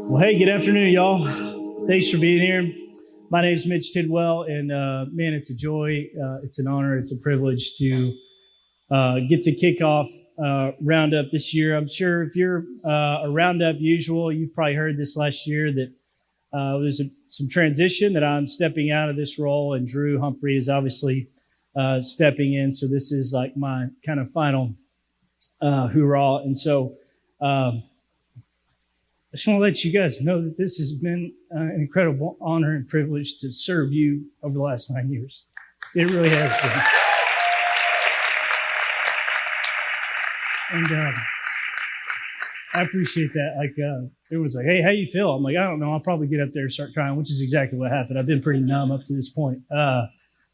Well, hey, good afternoon, y'all. Thanks for being here. My name is Mitch Tidwell, and man, it's a joy, it's an honor, it's a privilege to get to kick off Roundup this year. I'm sure if you're a Roundup usual, you've probably heard this last year that there's some transition, that I'm stepping out of this role, and Drew Humphrey is obviously stepping in. So this is like my kind of final hoorah. And so I just want to let you guys know that this has been an incredible honor and privilege to serve you over the last 9 years. It really has been. And I appreciate that. Like, it was like, hey, how you feel? I'm like, I don't know. I'll probably get up there and start crying, which is exactly what happened. I've been pretty numb up to this point. But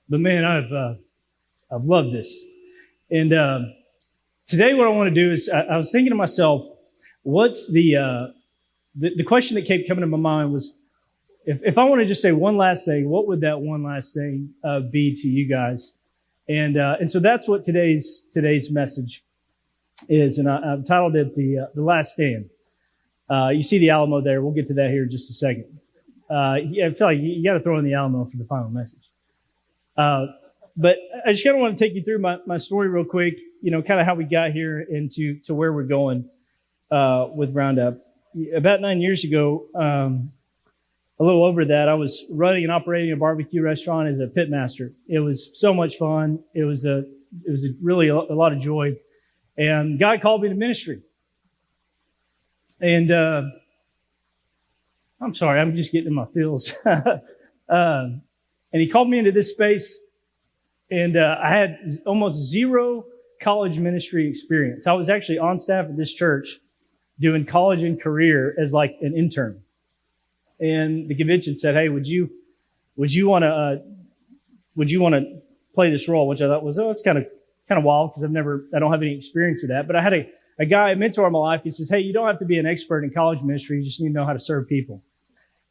man, I've loved this. And today what I want to do is, I was thinking to myself, what's the question that kept coming to my mind was, if I want to just say one last thing, what would that one last thing be to you guys? And so that's what today's message is. And I've titled it the Last Stand. You see the Alamo there. We'll get to that here in just a second. Yeah, I feel like you got to throw in the Alamo for the final message. But I just kind of want to take you through my story real quick. You know, kind of how we got here and to where we're going with Roundup. About 9 years ago, a little over that, I was running and operating a barbecue restaurant as a pit master. It was so much fun. It was really a lot of joy. And God called me to ministry. And I'm sorry, I'm just getting in my feels. And he called me into this space, and I had almost zero college ministry experience. I was actually on staff at this church doing college and career as like an intern. And the convention said, hey, would you want to play this role? Which I thought was, that's kind of wild, because I don't have any experience of that. But I had a guy, a mentor in my life. He says, hey, you don't have to be an expert in college ministry. You just need to know how to serve people.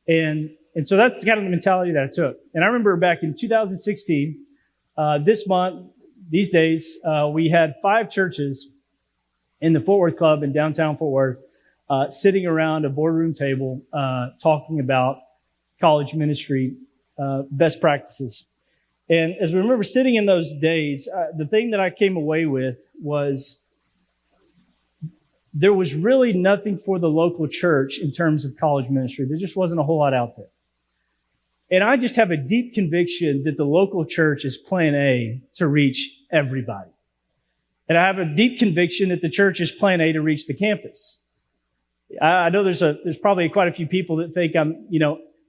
And so that's kind of the mentality that I took. And I remember back in 2016, these days, we had 5 churches in the Fort Worth Club in downtown Fort Worth, sitting around a boardroom table, talking about college ministry, best practices. And as we remember sitting in those days, the thing that I came away with was there was really nothing for the local church in terms of college ministry. There just wasn't a whole lot out there. And I just have a deep conviction that the local church is plan A to reach everybody. And I have a deep conviction that the church is plan A to reach the campus. I know there's probably quite a few people that think I'm,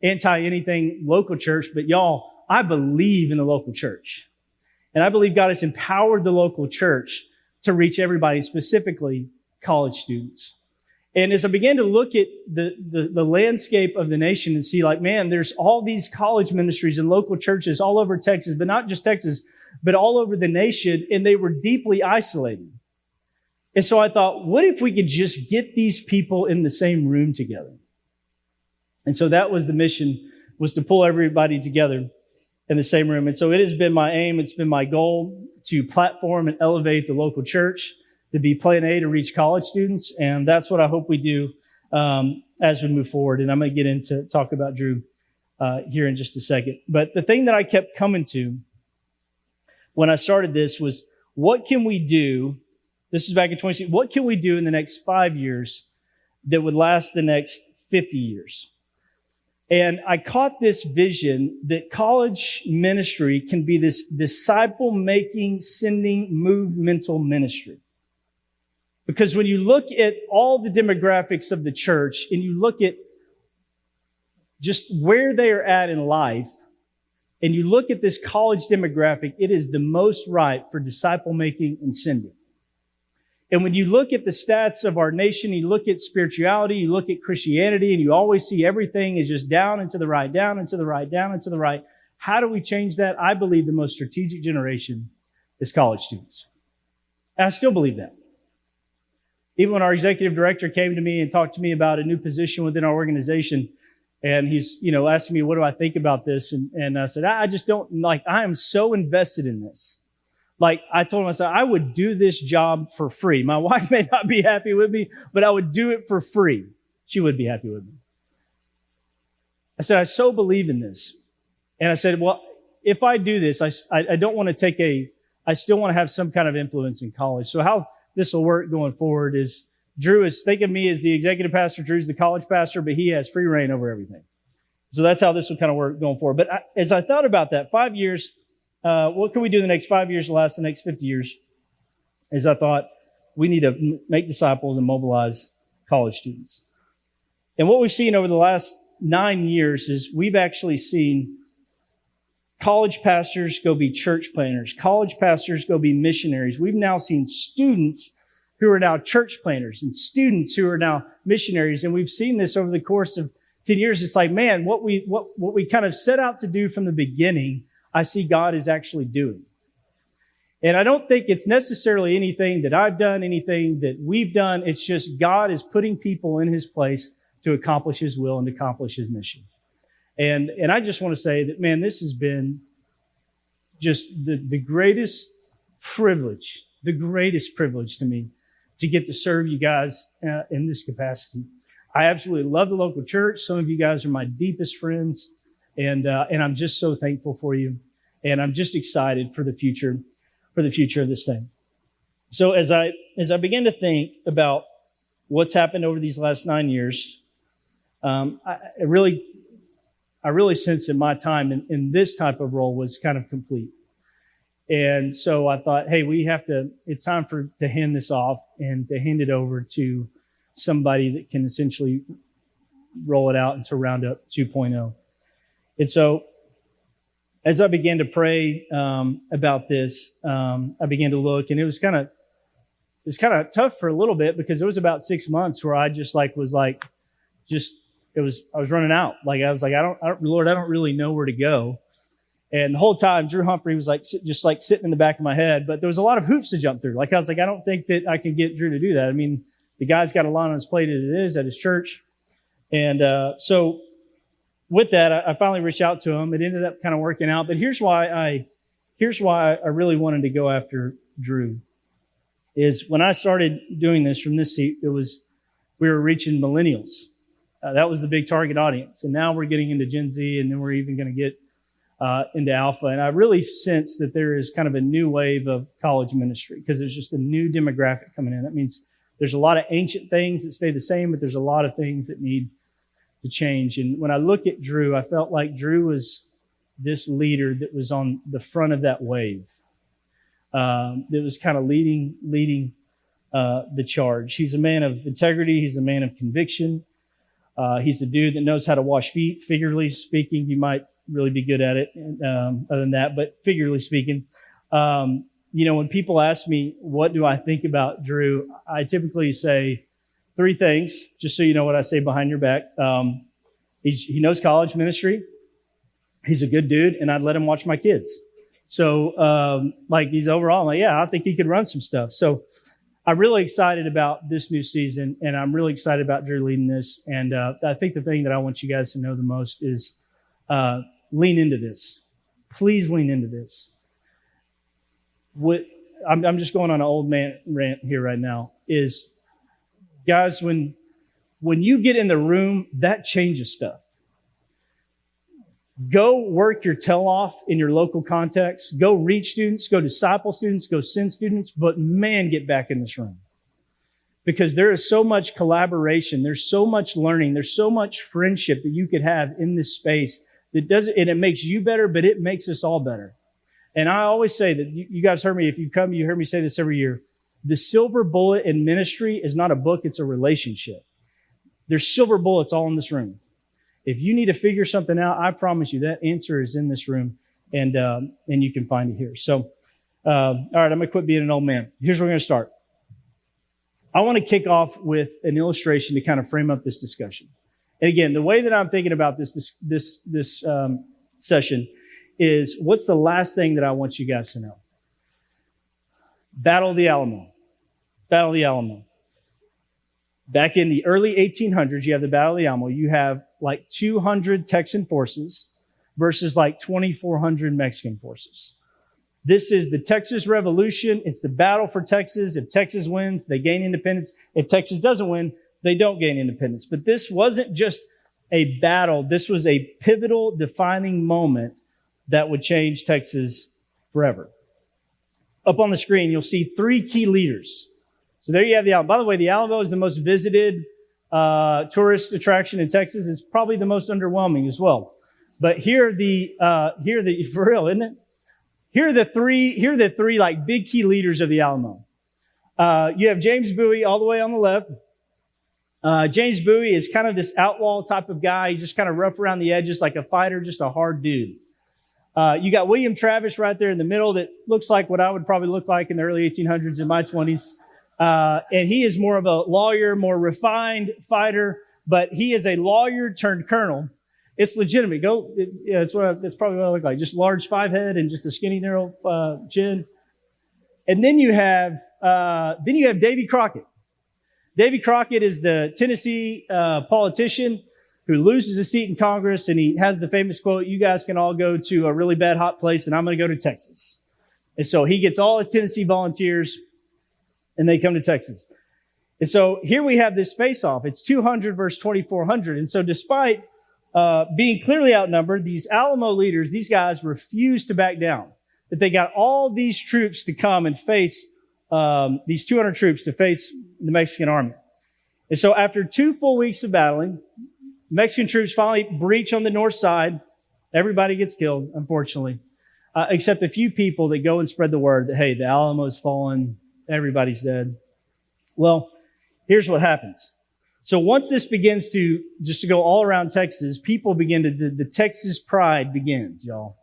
anti anything local church, but y'all, I believe in the local church. And I believe God has empowered the local church to reach everybody, specifically college students. And as I began to look at the landscape of the nation and see, like, man, there's all these college ministries and local churches all over Texas, but not just Texas, but all over the nation, and they were deeply isolated. And so I thought, what if we could just get these people in the same room together? And so that was the mission, was to pull everybody together in the same room. And so it has been my aim, it's been my goal to platform and elevate the local church, to be plan A to reach college students. And that's what I hope we do as we move forward. And I'm going to get into talk about Drew here in just a second. But the thing that I kept coming to when I started this was, what can we do? This is back in 2016. What can we do in the next 5 years that would last the next 50 years? And I caught this vision that college ministry can be this disciple-making, sending, movemental ministry. Because when you look at all the demographics of the church and you look at just where they are at in life, and you look at this college demographic, it is the most ripe for disciple-making and sending. And when you look at the stats of our nation, you look at spirituality, you look at Christianity, and you always see everything is just down and to the right, down and to the right, down and to the right. How do we change that? I believe the most strategic generation is college students. And I still believe that. Even when our executive director came to me and talked to me about a new position within our organization, and he's, asking me, what do I think about this? And I said, I just don't, I am so invested in this. Like, I told him, I said, I would do this job for free. My wife may not be happy with me, but I would do it for free. She would be happy with me. I said, I so believe in this. And I said, well, if I do this, I don't want to I still want to have some kind of influence in college. So how this will work going forward is Drew is thinking of me as the executive pastor. Drew's the college pastor, but he has free reign over everything. So that's how this will kind of work going forward. But as I thought about that, 5 years, what can we do in the next 5 years to last the next 50 years? As I thought, we need to make disciples and mobilize college students. And what we've seen over the last 9 years is we've actually seen college pastors go be church planners. College pastors go be missionaries. We've now seen students who are now church planners and students who are now missionaries. And we've seen this over the course of 10 years. It's like, man, what we kind of set out to do from the beginning, I see God is actually doing. And I don't think it's necessarily anything that I've done, anything that we've done. It's just God is putting people in his place to accomplish his will and to accomplish his mission. And I just want to say that, man, this has been just the greatest privilege to me to get to serve you guys in this capacity. I absolutely love the local church. Some of you guys are my deepest friends, and I'm just so thankful for you. And I'm just excited for the future of this thing. So as I began to think about what's happened over these last 9 years, I really sensed that my time in this type of role was kind of complete. And so I thought, hey, it's time to hand this off and to hand it over to somebody that can essentially roll it out into Roundup 2.0. And so as I began to pray about this, I began to look, and it was kind of tough for a little bit because it was about 6 months where I was running out. Like I was like, Lord, I don't really know where to go. And the whole time, Drew Humphrey was just sitting in the back of my head, but there was a lot of hoops to jump through. Like I was like, I don't think that I can get Drew to do that. I mean, the guy's got a lot on his plate as it is at his church. And so with that, I finally reached out to him. It ended up kind of working out. But here's why I really wanted to go after Drew. Is when I started doing this from this seat, we were reaching millennials. That was the big target audience. And now we're getting into Gen Z, and then we're even going to get into Alpha. And I really sense that there is kind of a new wave of college ministry because there's just a new demographic coming in. That means there's a lot of ancient things that stay the same, but there's a lot of things that need to change. And when I look at Drew, I felt like Drew was this leader that was on the front of that wave, that was kind of leading the charge. He's a man of integrity. He's a man of conviction. He's a dude that knows how to wash feet. Figuratively speaking, you might really be good at it, other than that, but figuratively speaking, when people ask me, what do I think about Drew? I typically say 3 things, just so you know what I say behind your back. He knows college ministry. He's a good dude, and I'd let him watch my kids. So, he's overall, I'm like, yeah, I think he could run some stuff. So I'm really excited about this new season, and I'm really excited about Drew leading this. And I think the thing that I want you guys to know the most is lean into this. Please lean into this. I'm just going on an old man rant here right now. Is guys, when you get in the room, that changes stuff. Go work your tail off in your local context. Go reach students, go disciple students, go send students, but man, get back in this room. Because there is so much collaboration, there's so much learning, there's so much friendship that you could have in this space and it makes you better, but it makes us all better. And I always say that you guys heard me, if you've come, you heard me say this every year. The silver bullet in ministry is not a book, it's a relationship. There's silver bullets all in this room. If you need to figure something out, I promise you that answer is in this room, and you can find it here. So, all right, I'm going to quit being an old man. Here's where we're going to start. I want to kick off with an illustration to kind of frame up this discussion. And again, the way that I'm thinking about this session is, what's the last thing that I want you guys to know? Battle of the Alamo. Battle of the Alamo. Back in the early 1800s, you have the Battle of the Alamo. You have 200 Texan forces versus 2,400 Mexican forces. This is the Texas Revolution. It's the battle for Texas. If Texas wins, they gain independence. If Texas doesn't win, they don't gain independence. But this wasn't just a battle. This was a pivotal, defining moment that would change Texas forever. Up on the screen, you'll see 3 key leaders. So there you have the Alamo. By the way, the Alamo is the most visited tourist attraction in Texas. It's probably the most underwhelming as well. But here are the for real, isn't it? Here are the three like big key leaders of the Alamo. You have James Bowie all the way on the left. James Bowie is kind of this outlaw type of guy. He's just kind of rough around the edges, like a fighter, just a hard dude. You got William Travis right there in the middle that looks like what I would probably look like in the early 1800s in my 20s. And he is more of a lawyer, more refined fighter, but he is a lawyer turned colonel. It's legitimate. That's probably what I look like. Just large 5 head and just a skinny, narrow, chin. And then you have Davy Crockett. Davy Crockett is the Tennessee, politician who loses a seat in Congress, and he has the famous quote, "You guys can all go to a really bad hot place, and I'm going to go to Texas." And so he gets all his Tennessee volunteers, and they come to Texas. And so here we have this face-off. It's 200 versus 2,400. And so despite being clearly outnumbered, these Alamo leaders, these guys refuse to back down. That they got all these troops to come and face, these 200 troops to face the Mexican army. And so after 2 full weeks of battling, Mexican troops finally breach on the north side. Everybody gets killed, unfortunately, except a few people that go and spread the word that, hey, the Alamo's fallen, everybody's dead. Well, here's what happens. So once this begins to go all around Texas, people begin the Texas pride begins, y'all.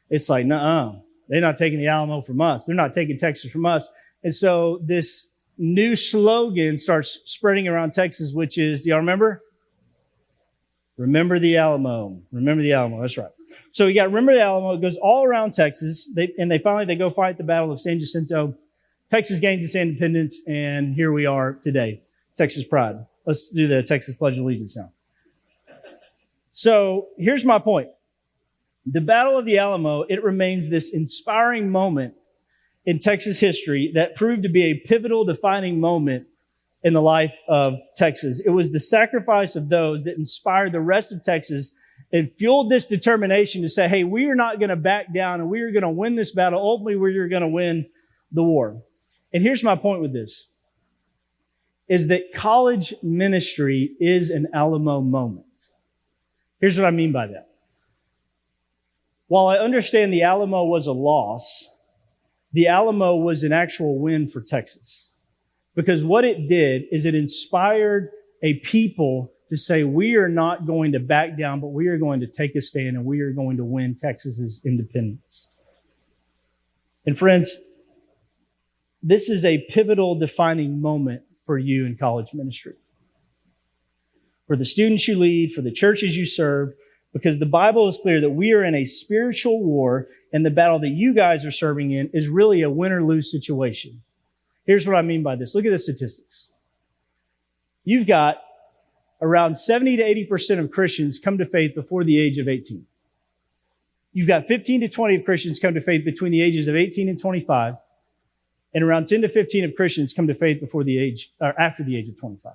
It's like, nuh-uh, they're not taking the Alamo from us. They're not taking Texas from us. And so this new slogan starts spreading around Texas, which is, do y'all remember? Remember the Alamo. Remember the Alamo. That's right. So we got Remember the Alamo. It goes all around Texas. They finally go fight the Battle of San Jacinto. Texas gains its independence, and here we are today. Texas pride. Let's do the Texas Pledge of Allegiance now. So here's my point. The Battle of the Alamo, it remains this inspiring moment in Texas history that proved to be a pivotal, defining moment in the life of Texas. It was the sacrifice of those that inspired the rest of Texas and fueled this determination to say, hey, we are not going to back down and we are going to win this battle. Ultimately, we are going to win the war. And here's my point with this, is that college ministry is an Alamo moment. Here's what I mean by that. While I understand the Alamo was a loss, the Alamo was an actual win for Texas. Because what it did is it inspired a people to say, we are not going to back down, but we are going to take a stand and we are going to win Texas's independence. And friends, this is a pivotal, defining moment for you in college ministry. For the students you lead, for the churches you serve, because the Bible is clear that we are in a spiritual war, and the battle that you guys are serving in is really a win or lose situation. Here's what I mean by this. Look at the statistics. You've got around 70 to 80% of Christians come to faith before the age of 18. You've got 15 to 20 of Christians come to faith between the ages of 18 and 25. And around 10 to 15 of Christians come to faith before the age, or after the age of 25.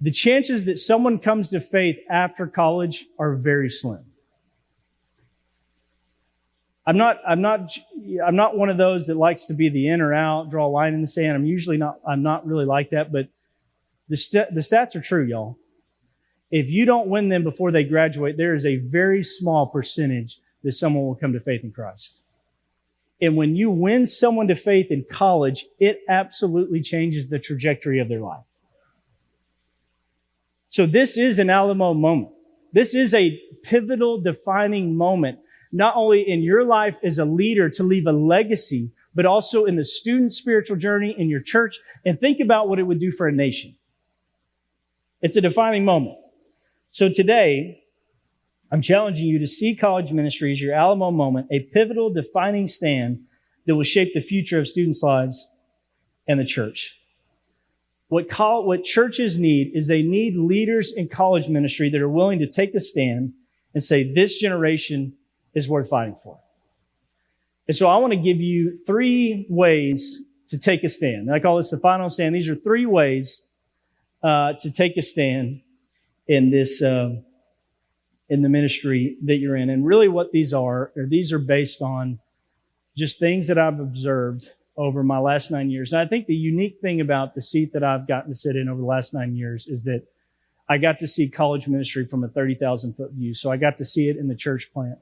The chances that someone comes to faith after college are very slim. I'm not one of those that likes to be the in or out, draw a line in the sand. I'm not really like that, but the stats are true, y'all. If you don't win them before they graduate, there is a very small percentage that someone will come to faith in Christ. And when you win someone to faith in college, it absolutely changes the trajectory of their life. So this is an Alamo moment. This is a pivotal, defining moment, not only in your life as a leader to leave a legacy, but also in the student spiritual journey in your church. And think about what it would do for a nation. It's a defining moment. So today, I'm challenging you to see college ministry as your Alamo moment, a pivotal, defining stand that will shape the future of students' lives and the church. What churches need is they need leaders in college ministry that are willing to take a stand and say, this generation is worth fighting for. And so I want to give you 3 ways to take a stand. I call this the final stand. These are 3 ways to take a stand in this, in the ministry that you're in. And really what these are based on just things that I've observed over my last 9 years. And I think the unique thing about the seat that I've gotten to sit in over the last 9 years is that I got to see college ministry from a 30,000 foot view. So I got to see it in the church plant.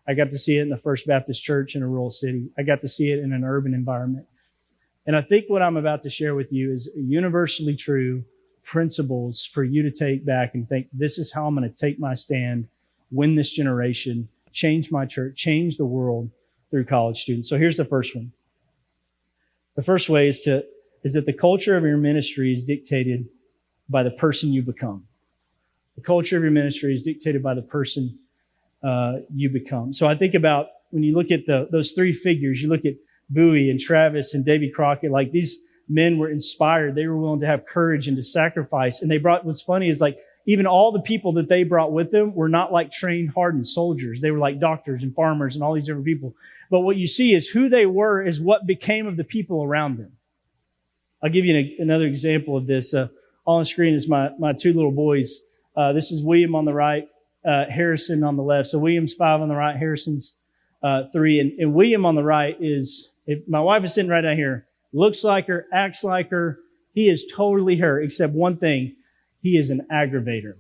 I got to see it in the First Baptist Church in a rural city. I got to see it in an urban environment. And I think what I'm about to share with you is universally true principles for you to take back and think, this is how I'm going to take my stand, win this generation, change my church, change the world through college students. So here's the first one. The first way is that the culture of your ministry is dictated by the person you become. The culture of your ministry is dictated by the person you become. So I think about when you look at those three figures, you look at Bowie and Travis and Davy Crockett, like these men were inspired. They were willing to have courage and to sacrifice. And what's funny is like, even all the people that they brought with them were not like trained, hardened soldiers. They were like doctors and farmers and all these different people. But what you see is who they were is what became of the people around them. I'll give you another example of this. On the screen is my two little boys. This is William on the right, Harrison on the left. So William's 5 on the right, Harrison's 3. And William on the right my wife is sitting right down here, looks like her, acts like her. He is totally her, except one thing. He is an aggravator.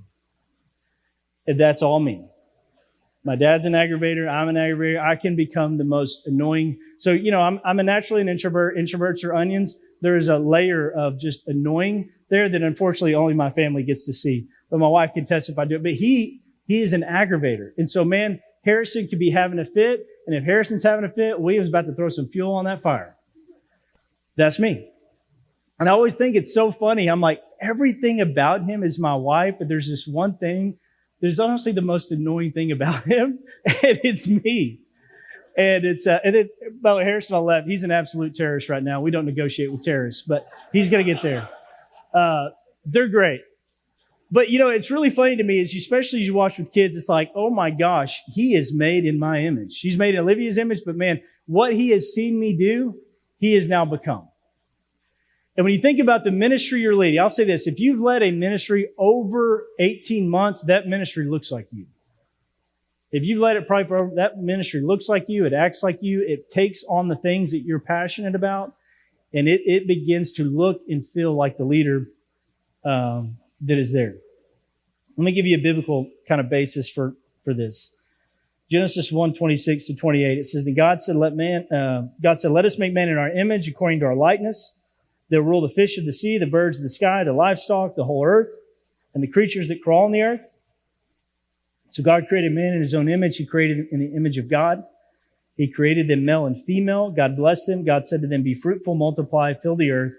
And that's all me. My dad's an aggravator. I'm an aggravator. I can become the most annoying. So, I'm a naturally an introvert. Introverts are onions. There is a layer of just annoying there that unfortunately only my family gets to see. But my wife can testify to it. But he is an aggravator. And so, man, Harrison could be having a fit. And if Harrison's having a fit, William's about to throw some fuel on that fire. That's me. And I always think it's so funny. I'm like, everything about him is my wife, but there's this one thing. There's honestly the most annoying thing about him, and it's me. And by the way, Harrison on the left, he's an absolute terrorist right now. We don't negotiate with terrorists, but he's going to get there. They're great. But, it's really funny to me is especially as you watch with kids, it's like, oh my gosh, he is made in my image. He's made in Olivia's image, but man, what he has seen me do, he has now become. And when you think about the ministry you're leading, I'll say this, if you've led a ministry over 18 months, that ministry looks like you. If you've led it probably for that ministry looks like you, it acts like you, it takes on the things that you're passionate about, and it begins to look and feel like the leader that is there. Let me give you a biblical kind of basis for this. Genesis 1:26-28, it says that God said, let us make man in our image according to our likeness. They'll rule the fish of the sea, the birds of the sky, the livestock, the whole earth, and the creatures that crawl on the earth. So God created man in his own image. He created in the image of God. He created them male and female. God blessed them. God said to them, be fruitful, multiply, fill the earth,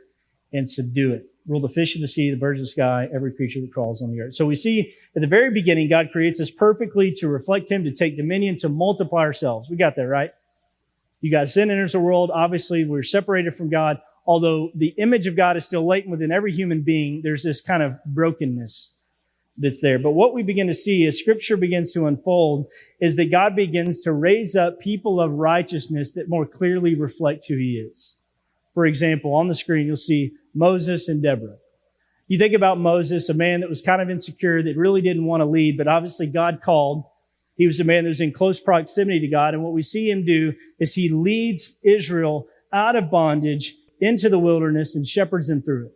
and subdue it. Rule the fish of the sea, the birds of the sky, every creature that crawls on the earth. So we see at the very beginning, God creates us perfectly to reflect him, to take dominion, to multiply ourselves. We got that, right? You got sin enters the world. Obviously, we're separated from God. Although the image of God is still latent within every human being, there's this kind of brokenness that's there. But what we begin to see as Scripture begins to unfold is that God begins to raise up people of righteousness that more clearly reflect who he is. For example, on the screen, you'll see Moses and Deborah. You think about Moses, a man that was kind of insecure, that really didn't want to lead, but obviously God called. He was a man that was in close proximity to God. And what we see him do is he leads Israel out of bondage into the wilderness and shepherds them through it.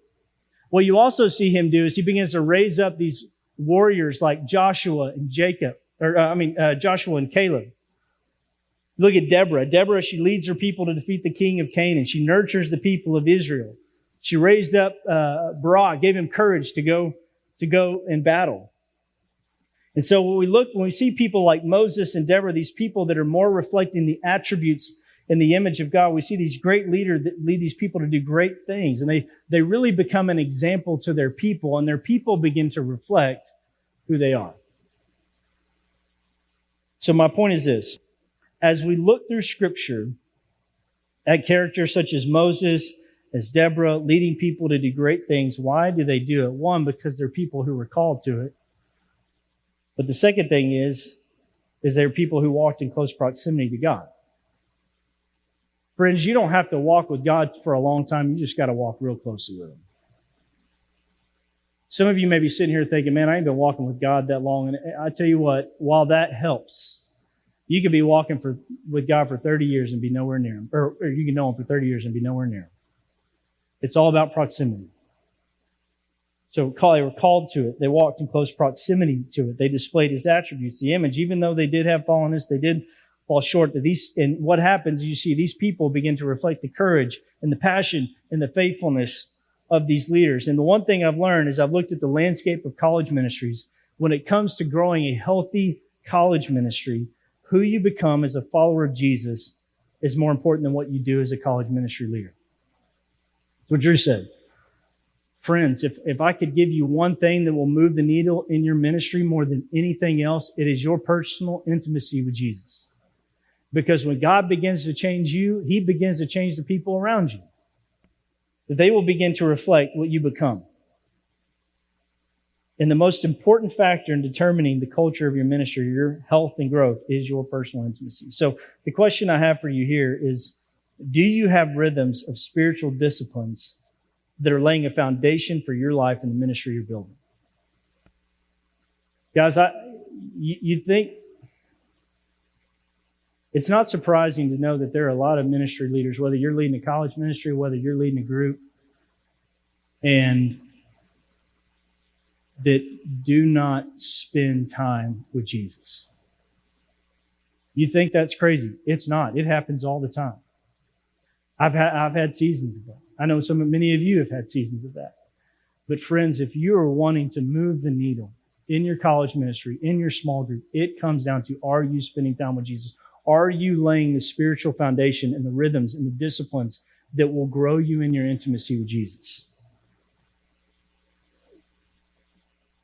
What you also see him do is he begins to raise up these warriors like Joshua and Joshua and Caleb. Look at Deborah. Deborah, she leads her people to defeat the king of Canaan. She nurtures the people of Israel. She raised up Barak, gave him courage to go in battle. And so when we see people like Moses and Deborah, these people that are more reflecting the attributes in the image of God, we see these great leaders that lead these people to do great things. And they really become an example to their people, and their people begin to reflect who they are. So my point is this. As we look through Scripture at characters such as Moses, as Deborah, leading people to do great things, why do they do it? One, because they're people who were called to it. But the second thing is they're people who walked in close proximity to God. Friends, you don't have to walk with God for a long time. You just got to walk real closely with him. Some of you may be sitting here thinking, man, I ain't been walking with God that long. And I tell you what, while that helps, you could be walking with God for 30 years and be nowhere near Him. Or you can know Him for 30 years and be nowhere near Him. It's all about proximity. So they were called to it. They walked in close proximity to it. They displayed His attributes, the image. Even though they did have fallenness, they did fall short. And what happens, you see these people begin to reflect the courage and the passion and the faithfulness of these leaders. And the one thing I've learned is I've looked at the landscape of college ministries. When it comes to growing a healthy college ministry, who you become as a follower of Jesus is more important than what you do as a college ministry leader. That's what Drew said. Friends, if I could give you one thing that will move the needle in your ministry more than anything else, it is your personal intimacy with Jesus. Because when God begins to change you, He begins to change the people around you. They will begin to reflect what you become. And the most important factor in determining the culture of your ministry, your health and growth, is your personal intimacy. So the question I have for you here is, do you have rhythms of spiritual disciplines that are laying a foundation for your life and the ministry you're building? Guys, you think it's not surprising to know that there are a lot of ministry leaders, whether you're leading a college ministry, whether you're leading a group, and that do not spend time with Jesus. You think that's crazy. It's not. It happens all the time. I've had seasons of that. I know many of you have had seasons of that. But friends, if you are wanting to move the needle in your college ministry, in your small group, it comes down to, are you spending time with Jesus? Are you laying the spiritual foundation and the rhythms and the disciplines that will grow you in your intimacy with Jesus?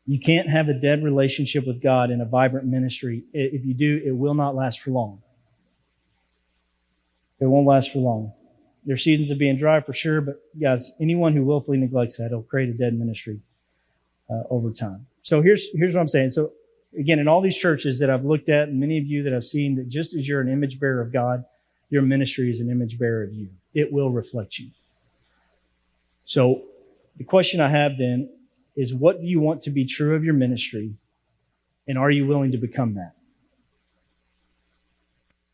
You can't have a dead relationship with God in a vibrant ministry. If you do, it will not last for long. It won't last for long. There are seasons of being dry for sure, but guys, anyone who willfully neglects that, it'll create a dead ministry over time. So here's what I'm saying. So again, in all these churches that I've looked at, and many of you that I've seen, that just as you're an image bearer of God, your ministry is an image bearer of you. It will reflect you. So the question I have then is, what do you want to be true of your ministry, and are you willing to become that?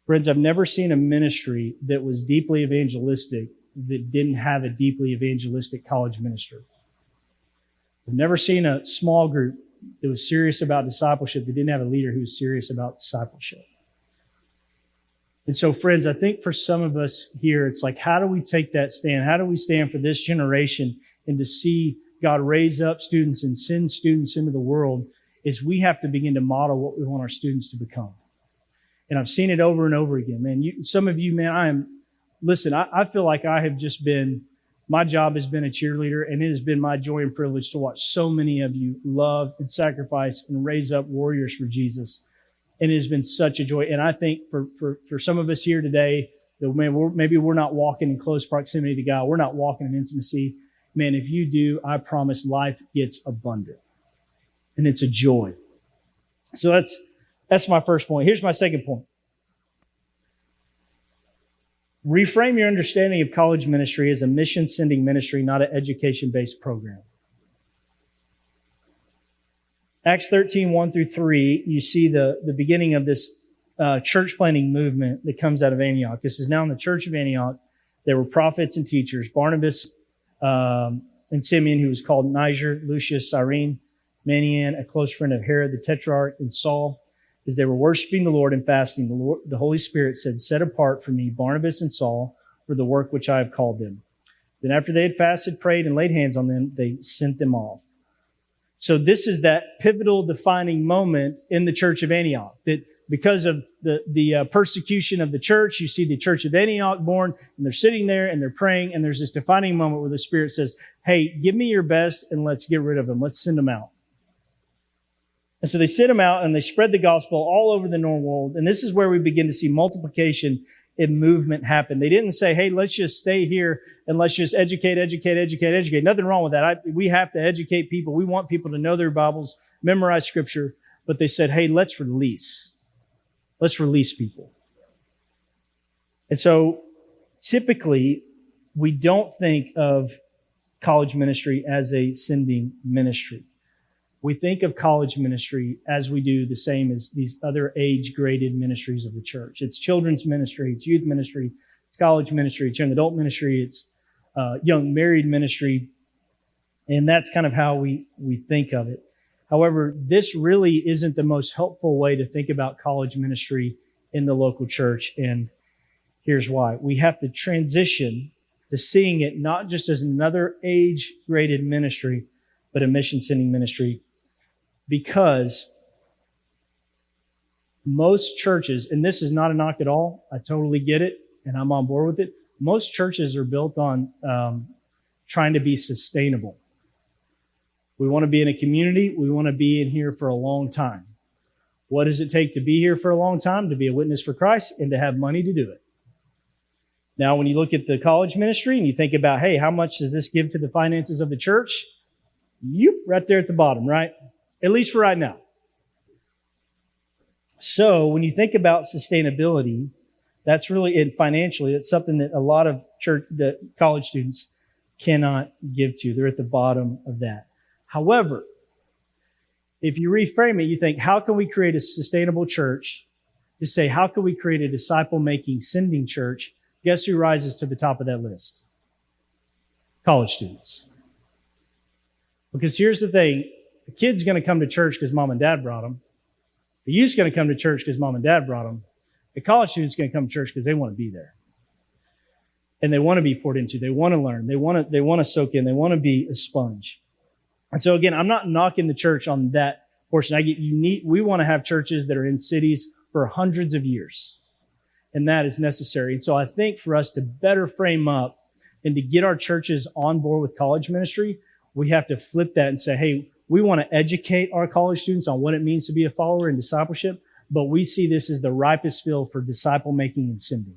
Friends, I've never seen a ministry that was deeply evangelistic that didn't have a deeply evangelistic college minister. I've never seen a small group that was serious about discipleship that didn't have a leader who was serious about discipleship. And so, friends, I think for some of us here, it's like, how do we take that stand? How do we stand for this generation and to see God raise up students and send students into the world? Is we have to begin to model what we want our students to become. And I've seen it over and over again, man. Some of you, man, I feel like I have just been, my job has been a cheerleader, and it has been my joy and privilege to watch so many of you love and sacrifice and raise up warriors for Jesus. And it has been such a joy. And I think for some of us here today, that maybe we're not walking in close proximity to God. We're not walking in intimacy. Man, if you do, I promise life gets abundant. And it's a joy. So that's my first point. Here's my second point. Reframe your understanding of college ministry as a mission-sending ministry, not an education-based program. Acts 13, 1-3, you see the beginning of this church planting movement that comes out of Antioch. This is now in the church of Antioch. There were prophets and teachers, Barnabas and Simeon, who was called Niger, Lucius, Cyrene, Manaen, a close friend of Herod the Tetrarch, and Saul. As they were worshiping the Lord and fasting, the Holy Spirit said, "Set apart for me Barnabas and Saul for the work which I have called them." Then after they had fasted, prayed, and laid hands on them, they sent them off. So this is that pivotal defining moment in the church of Antioch, that because of the persecution of the church, you see the church of Antioch born, and they're sitting there and they're praying, and there's this defining moment where the Spirit says, "Hey, give me your best and let's get rid of them. Let's send them out." And so they sent them out and they spread the gospel all over the known world. And this is where we begin to see multiplication and movement happen. They didn't say, "Hey, let's just stay here and let's just educate. Nothing wrong with that. We have to educate people. We want people to know their Bibles, memorize Scripture. But they said, "Hey, let's release. Let's release people." And so typically we don't think of college ministry as a sending ministry. We think of college ministry as we do the same as these other age-graded ministries of the church. It's children's ministry, it's youth ministry, it's college ministry, it's young adult ministry, it's young married ministry, and that's kind of how we think of it. However, this really isn't the most helpful way to think about college ministry in the local church, and here's why. We have to transition to seeing it not just as another age-graded ministry, but a mission-sending ministry, because most churches, and this is not a knock at all, I totally get it, and I'm on board with it. Most churches are built on trying to be sustainable. We want to be in a community. We want to be in here for a long time. What does it take to be here for a long time? To be a witness for Christ and to have money to do it. Now, when you look at the college ministry and you think about, hey, how much does this give to the finances of the church? Right there at the bottom, right? At least for right now. So when you think about sustainability, that's really, and financially, it's something that a lot of college students cannot give to. They're at the bottom of that. However, if you reframe it, you think, how can we create a sustainable church? You say, how can we create a disciple-making, sending church? Guess who rises to the top of that list? College students. Because here's the thing. The kid's going to come to church because mom and dad brought them. The youth's going to come to church because mom and dad brought them. The college student's going to come to church because they want to be there. And they want to be poured into. They want to learn. They want to soak in. They want to be a sponge. And so again, I'm not knocking the church on that portion. We want to have churches that are in cities for hundreds of years. And that is necessary. And so I think for us to better frame up and to get our churches on board with college ministry, we have to flip that and say, hey, we want to educate our college students on what it means to be a follower in discipleship, but we see this as the ripest field for disciple making and sending.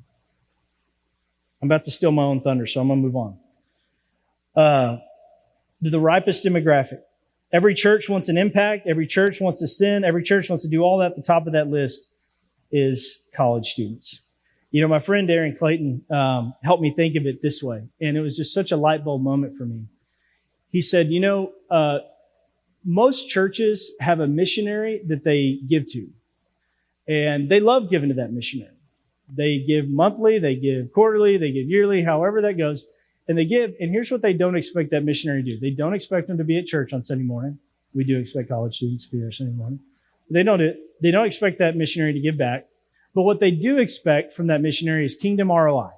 I'm about to steal my own thunder, so I'm going to move on. The ripest demographic. Every church wants an impact. Every church wants to send. Every church wants to do all that. At the top of that list is college students. You know, my friend Aaron Clayton helped me think of it this way, and it was just such a light bulb moment for me. He said, most churches have a missionary that they give to, and they love giving to that missionary. They give monthly, they give quarterly, they give yearly, however that goes. And they give, and here's what they don't expect that missionary to do. They don't expect them to be at church on Sunday morning. We do expect college students to be there Sunday morning. They don't expect that missionary to give back. But what they do expect from that missionary is kingdom ROI.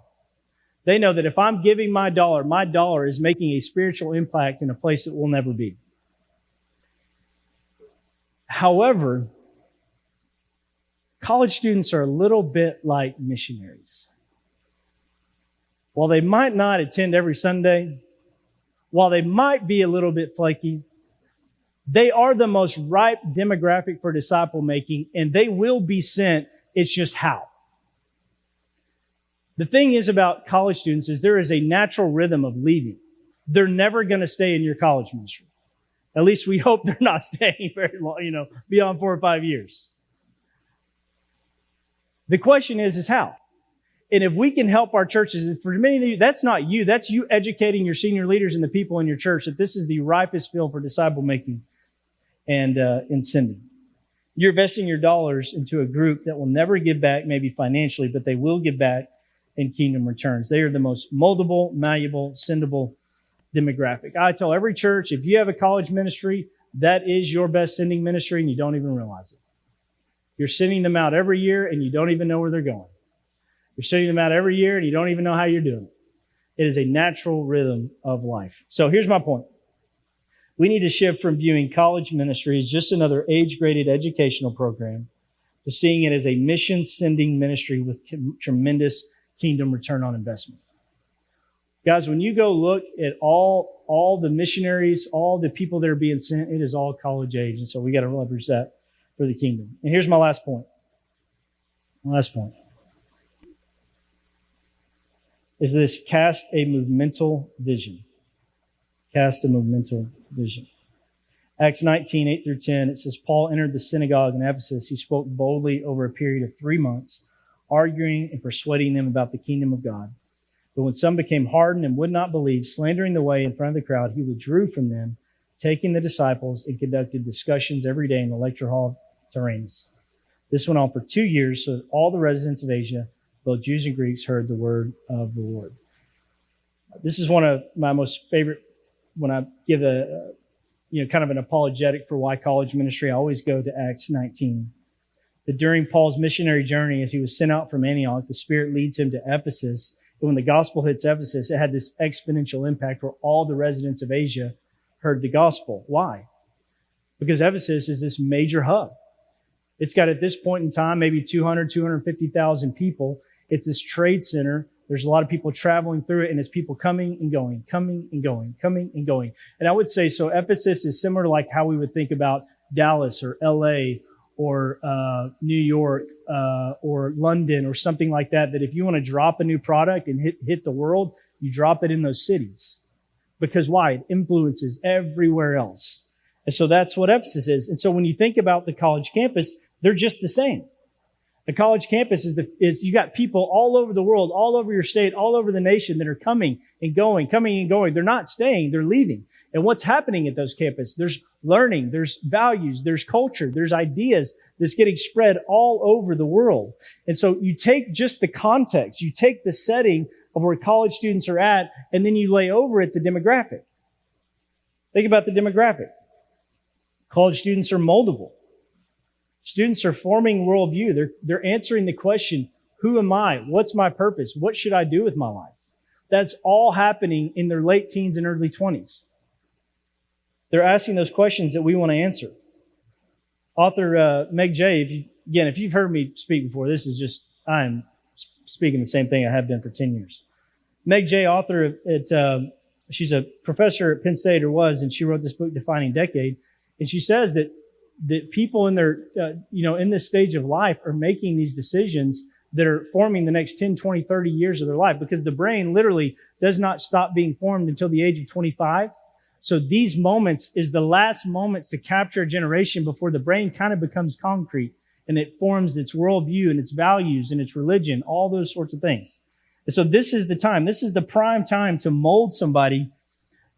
They know that if I'm giving my dollar is making a spiritual impact in a place it will never be. However, college students are a little bit like missionaries. While they might not attend every Sunday, while they might be a little bit flaky, they are the most ripe demographic for disciple making, and they will be sent. It's just how. The thing is about college students is there is a natural rhythm of leaving. They're never going to stay in your college ministry. At least we hope they're not staying very long, beyond 4 or 5 years. The question is how? And if we can help our churches, and for many of you, that's not you. That's you educating your senior leaders and the people in your church that this is the ripest field for disciple making and in sending. You're investing your dollars into a group that will never give back, maybe financially, but they will give back in kingdom returns. They are the most moldable, malleable, sendable demographic. I tell every church, if you have a college ministry, that is your best sending ministry, and you don't even realize it. You're sending them out every year, and you don't even know where they're going. You're sending them out every year, and you don't even know how you're doing it. It is a natural rhythm of life. So here's my point. We need to shift from viewing college ministry as just another age-graded educational program to seeing it as a mission-sending ministry with tremendous kingdom return on investment. Guys, when you go look at all the missionaries, all the people that are being sent, it is all college age. And so we got to leverage that for the kingdom. And here's my last point. Is this cast a movemental vision. Cast a movemental vision. Acts 19, 8 through 10, it says, Paul entered the synagogue in Ephesus. He spoke boldly over a period of 3 months, arguing and persuading them about the kingdom of God. But when some became hardened and would not believe, slandering the way in front of the crowd, he withdrew from them, taking the disciples, and conducted discussions every day in the lecture hall of Tyrannus. This went on for 2 years, so that all the residents of Asia, both Jews and Greeks, heard the word of the Lord. This is one of my most favorite, when I give kind of an apologetic for why college ministry, I always go to Acts 19. That during Paul's missionary journey, as he was sent out from Antioch, the Spirit leads him to Ephesus. And when the gospel hits Ephesus, it had this exponential impact where all the residents of Asia heard the gospel. Why? Because Ephesus is this major hub. It's got, at this point in time, maybe 250,000 people. It's this trade center. There's a lot of people traveling through it, and it's people coming and going, coming and going, coming and going. And I would say, so Ephesus is similar to like how we would think about Dallas or LA or New York or London or something like that, that if you want to drop a new product and hit the world, you drop it in those cities. Because why? It influences everywhere else. And so that's what Ephesus is. And so when you think about the college campus, they're just the same. The college campus is you got people all over the world, all over your state, all over the nation that are coming and going, coming and going. They're not staying, they're leaving. And what's happening at those campuses? There's learning, there's values, there's culture, there's ideas that's getting spread all over the world. And so you take just the context, you take the setting of where college students are at, and then you lay over it the demographic. Think about the demographic. College students are moldable. Students are forming worldview. They're answering the question, who am I? What's my purpose? What should I do with my life? That's all happening in their late teens and early 20s. They're asking those questions that we want to answer. Author Meg Jay, if you've heard me speak before, this is just, I'm speaking the same thing I have been for 10 years. Meg Jay, author she's a professor at Penn State, or was, and she wrote this book, Defining Decade. And she says that people in their, in this stage of life are making these decisions that are forming the next 10, 20, 30 years of their life, because the brain literally does not stop being formed until the age of 25. So these moments is the last moments to capture a generation before the brain kind of becomes concrete and it forms its worldview and its values and its religion, all those sorts of things. And so this is the time. This is the prime time to mold somebody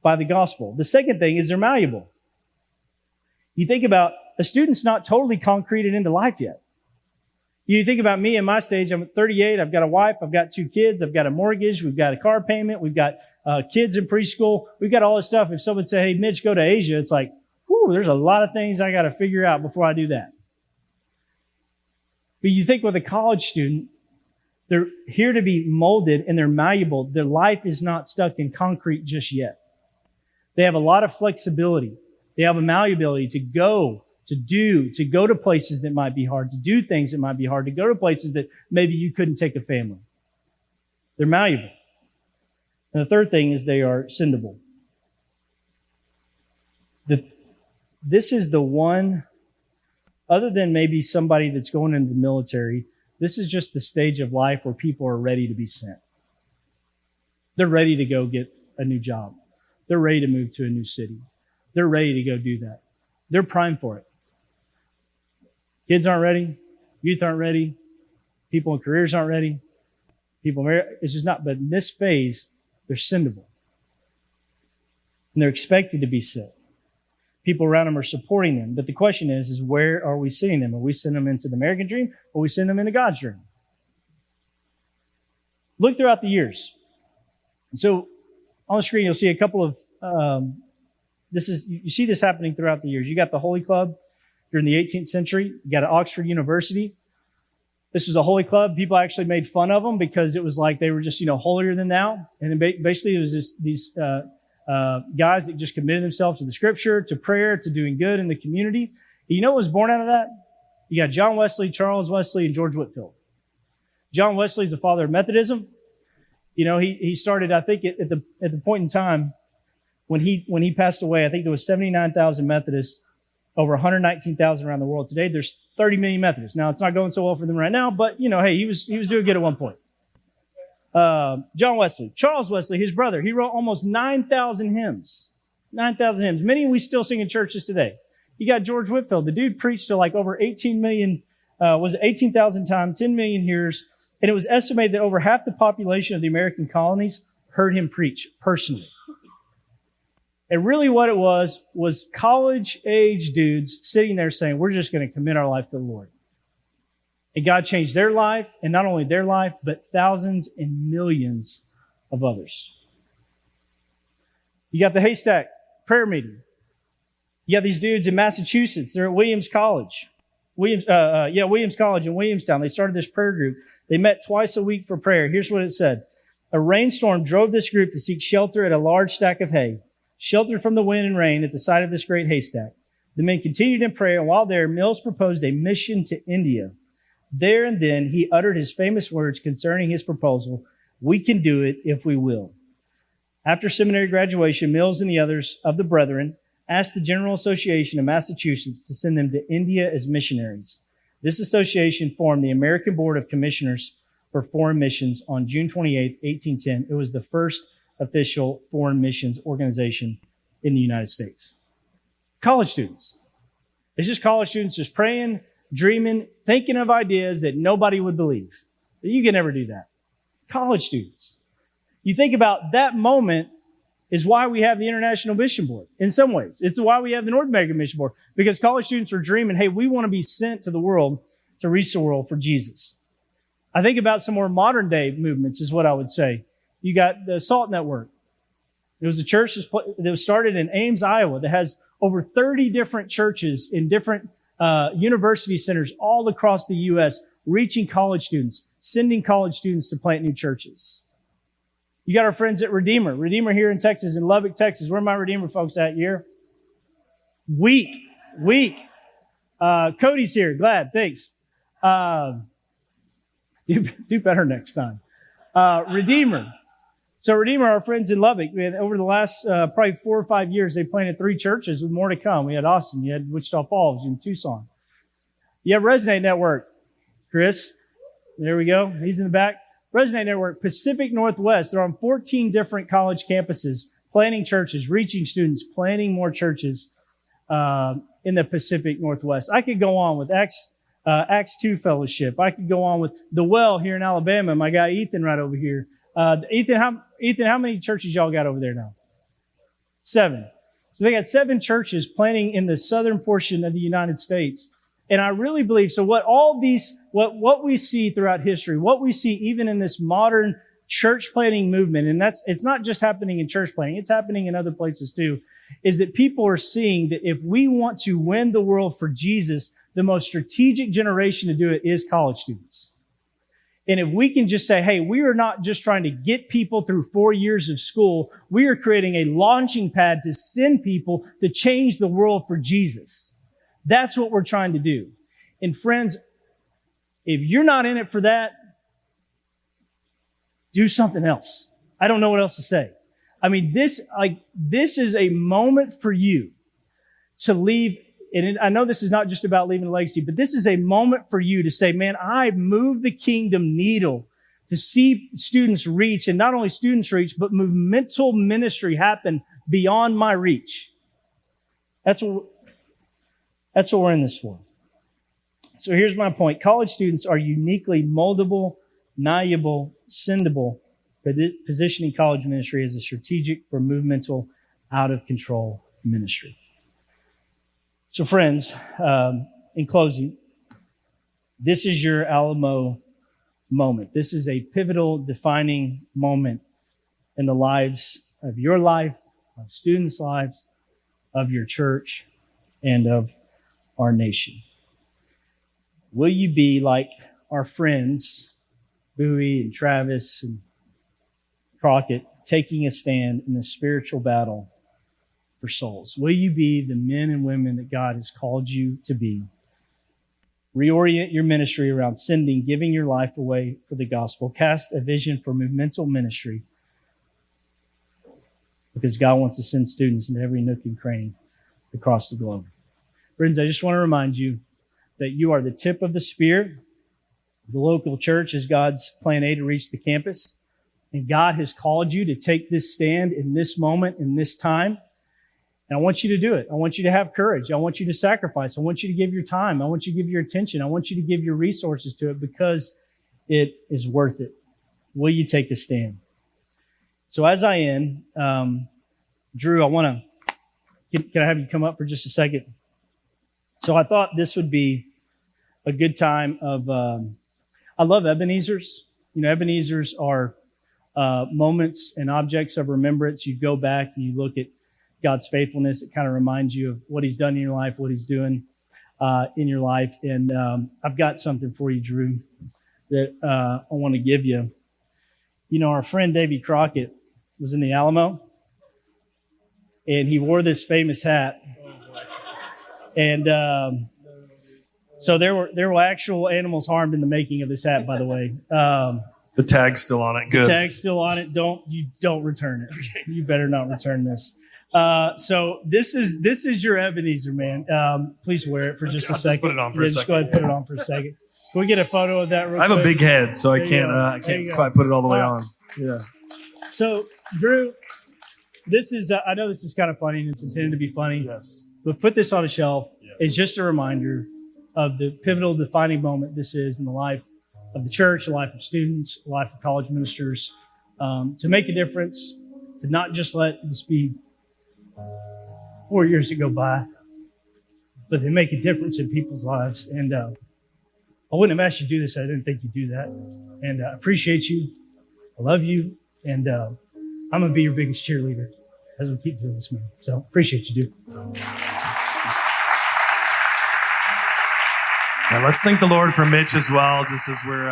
by the gospel. The second thing is they're malleable. You think about a student's not totally concreted into life yet. You think about me in my stage, I'm 38, I've got a wife, I've got 2 kids, I've got a mortgage, we've got a car payment, we've got kids in preschool, we've got all this stuff. If someone say, hey, Mitch, go to Asia, it's like, whew, there's a lot of things I got to figure out before I do that. But you think with a college student, they're here to be molded and they're malleable. Their life is not stuck in concrete just yet. They have a lot of flexibility. They have a malleability to go, to do, to go to places that might be hard, to do things that might be hard, to go to places that maybe you couldn't take a family. They're malleable. And the third thing is they are sendable. This is the one, other than maybe somebody that's going into the military, this is just the stage of life where people are ready to be sent. They're ready to go get a new job. They're ready to move to a new city. They're ready to go do that. They're primed for it. Kids aren't ready. Youth aren't ready. People in careers aren't ready. It's just not. But in this phase, they're sendable. And they're expected to be sent. People around them are supporting them. But the question is where are we sending them? Are we sending them into the American dream, or are we sending them into God's dream? Look throughout the years. So on the screen, you'll see a couple of, you see this happening throughout the years. You got the Holy Club during the 18th century. You got at Oxford University. This was a holy club. People actually made fun of them because it was like they were just, holier than thou. And then basically it was these guys that just committed themselves to the scripture, to prayer, to doing good in the community. You know what was born out of that? You got John Wesley, Charles Wesley, and George Whitefield. John Wesley is the father of Methodism. He started, I think, at the point in time when he passed away, I think there was 79,000 Methodists, over 119,000 around the world. Today, there's 30 million Methodists. Now, it's not going so well for them right now, but, hey, he was doing good at one point. John Wesley, Charles Wesley, his brother, he wrote almost 9,000 hymns. 9,000 hymns. Many we still sing in churches today. You got George Whitefield. The dude preached to like over 18 million, 18,000 times, 10 million hearers. And it was estimated that over half the population of the American colonies heard him preach personally. And really what it was college-age dudes sitting there saying, we're just going to commit our life to the Lord. And God changed their life, and not only their life, but thousands and millions of others. You got the Haystack prayer meeting. You got these dudes in Massachusetts. They're at Williams College. Williams College in Williamstown. They started this prayer group. They met twice a week for prayer. Here's what it said. A rainstorm drove this group to seek shelter at a large stack of hay, sheltered from the wind and rain at the side of this great haystack. The men continued in prayer, and while there, Mills proposed a mission to India. There and then, he uttered his famous words concerning his proposal, "We can do it if we will." After seminary graduation, Mills and the others of the brethren asked the General Association of Massachusetts to send them to India as missionaries. This association formed the American Board of Commissioners for Foreign Missions on June 28, 1810. It was the first official foreign missions organization in the United States. College students. It's just college students just praying, dreaming, thinking of ideas that nobody would believe. You can never do that. College students. You think about that moment is why we have the International Mission Board. In some ways, it's why we have the North American Mission Board, because college students are dreaming, hey, we want to be sent to the world to reach the world for Jesus. I think about some more modern day movements is what I would say. You got the SALT Network. It was a church that was started in Ames, Iowa, that has over 30 different churches in different university centers all across the U.S., reaching college students, sending college students to plant new churches. You got our friends at Redeemer here in Texas, in Lubbock, Texas. Where are my Redeemer folks at here? Weak. Cody's here. Glad. Thanks. Do better next time. Redeemer. So Redeemer, our friends in Lubbock, we had over the last probably 4 or 5 years, they planted 3 churches with more to come. We had Austin, you had Wichita Falls, and Tucson. You have Resonate Network. Chris, there we go. He's in the back. Resonate Network, Pacific Northwest. They're on 14 different college campuses, planting churches, reaching students, planting more churches in the Pacific Northwest. I could go on with Acts 2 Fellowship. I could go on with The Well here in Alabama. My guy Ethan right over here. Ethan, how many churches y'all got over there now? 7. So they got 7 churches planting in the southern portion of the United States. And I really believe, so what we see throughout history, what we see even in this modern church planting movement, and it's not just happening in church planting, it's happening in other places too, is that people are seeing that if we want to win the world for Jesus, the most strategic generation to do it is college students. And if we can just say, hey, we are not just trying to get people through 4 years of school, we are creating a launching pad to send people to change the world for Jesus. That's what we're trying to do. And friends, if you're not in it for that, do something else. I don't know what else to say. I mean, this is a moment for you to leave. And I know this is not just about leaving a legacy, but this is a moment for you to say, man, I moved the kingdom needle to see students reach, and not only students reach, but monumental ministry happen beyond my reach. That's what we're in this for. So here's my point. College students are uniquely moldable, malleable, sendable, positioning college ministry as a strategic for movemental, out of control ministry. So friends, in closing, this is your Alamo moment. This is a pivotal, defining moment in the lives of your life, of students' lives, of your church, and of our nation. Will you be like our friends, Bowie and Travis and Crockett, taking a stand in the spiritual battle for souls? Will you be the men and women that God has called you to be? Reorient your ministry around sending, giving your life away for the gospel. Cast a vision for movemental ministry, because God wants to send students into every nook and cranny across the globe. Friends, I just want to remind you that you are the tip of the spear. The local church is God's plan A to reach the campus. And God has called you to take this stand in this moment, in this time. And I want you to do it. I want you to have courage. I want you to sacrifice. I want you to give your time. I want you to give your attention. I want you to give your resources to it, because it is worth it. Will you take a stand? So as I end, Drew, can I have you come up for just a second? So I thought this would be a good time of, I love Ebenezer's. You know, Ebenezer's are moments and objects of remembrance. You go back and you look at God's faithfulness. It kind of reminds you of what he's done in your life, what he's doing in your life. And I've got something for you, Drew, that I want to give you. You know, our friend Davy Crockett was in the Alamo, and he wore this famous hat. And so there were actual animals harmed in the making of this hat, by the way. The tag's still on it. Good. The tag's still on it. Don't return it. You better not return this. So this is your Ebenezer, man. Please wear it for just a second. Just put it on for a second. Just go ahead and put it on for a second. Can we get a photo of that real quick? I have a big head, so I can't quite put it all the way on. Yeah. So, Drew, this is, I know this is kind of funny and it's intended to be funny. Yes. But put this on a shelf. Yes. It's just a reminder of the pivotal defining moment this is in the life of the church, the life of students, the life of college ministers, to make a difference, to not just let this be 4 years that go by, but to make a difference in people's lives. And I wouldn't have asked you to do this. I didn't think you'd do that. And I appreciate you. I love you. And I'm going to be your biggest cheerleader as we keep doing this, man. So appreciate you, dude. And let's thank the Lord for Mitch as well, just as we're